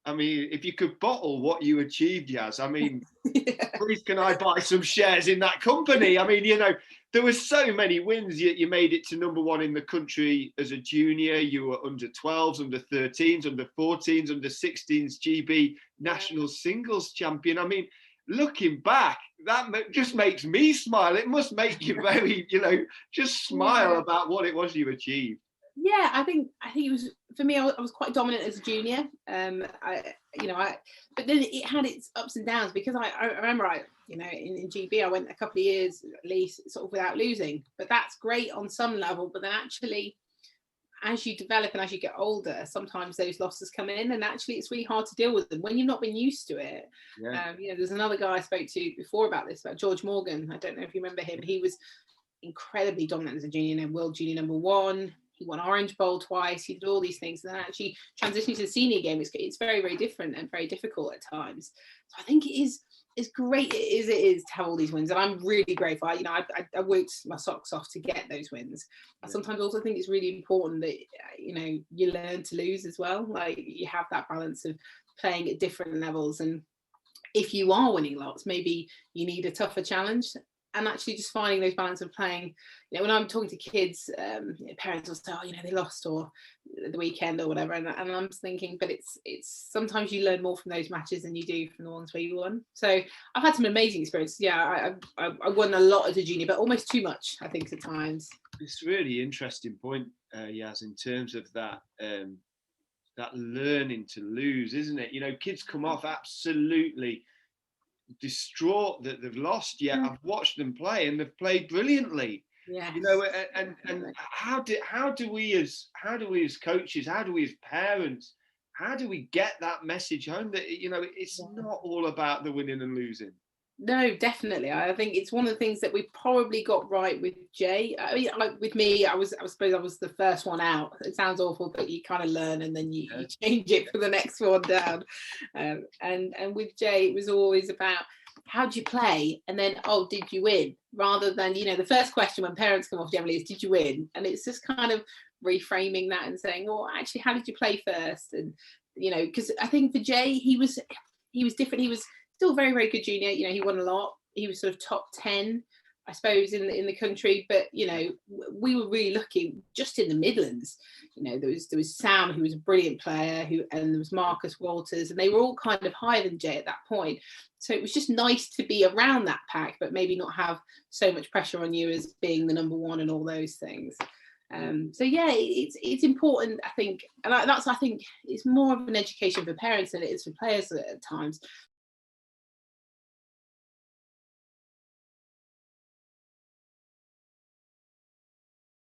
I mean, if you could bottle what you achieved, Yaz, I mean, Yeah. please can I buy some shares in that company? I mean, you know, there were so many wins. You made it to #1 in the country as a junior. You were under 12s, under 13s, under 14s, under 16s, GB national singles champion. I mean, looking back, that just makes me smile. It must make you very, you know, just smile Yeah. about what it was you achieved. Yeah, I think it was, for me, I was quite dominant as a junior. But then it had its ups and downs, because I remember in GB I went a couple of years at least sort of without losing. But that's great on some level. But then actually, as you develop and as you get older, sometimes those losses come in, and actually it's really hard to deal with them when you've not been used to it. Yeah. There's another guy I spoke to before about this, about George Morgan. I don't know if you remember him. He was incredibly dominant as a junior, world junior #1. He won Orange Bowl twice. He did all these things, and then actually transitioning to the senior game, it's very, very different and very difficult at times. So I think it's great. It is to have all these wins, and I'm really grateful. I worked my socks off to get those wins. I sometimes also think it's really important that you learn to lose as well. Like, you have that balance of playing at different levels, and if you are winning lots, maybe you need a tougher challenge. And actually just finding those balance of playing, when I'm talking to kids, parents will say, they lost or the weekend or whatever, and I'm thinking, but it's sometimes you learn more from those matches than you do from the ones where you won. So I've had some amazing experiences. I won a lot as a junior, but almost too much, I think, at times. It's a really interesting point, Yaz, in terms of that that learning to lose, isn't it? Kids come off absolutely distraught that they've lost, yet I've watched them play and they've played brilliantly. Yes. And how do we as coaches, how do we as parents, how do we get that message home that it's not all about the winning and losing? No, definitely. I think it's one of the things that we probably got right with Jay. I mean, with me, I suppose I was the first one out. It sounds awful, but you kind of learn, and then you change it for the next one down. And with Jay, it was always about, how did you play? And then, did you win? Rather than, the first question when parents come off generally is, did you win? And it's just kind of reframing that and saying, well, actually, how did you play first? And, because I think for Jay, he was different. He was still very, very good junior. He won a lot. He was sort of top 10, I suppose, in the country. But we were really lucky just in the Midlands. There was Sam, who was a brilliant player, and there was Marcus Walters, and they were all kind of higher than Jay at that point. So it was just nice to be around that pack, but maybe not have so much pressure on you as being the #1 and all those things. It's important, I think, and I think it's more of an education for parents than it is for players at times,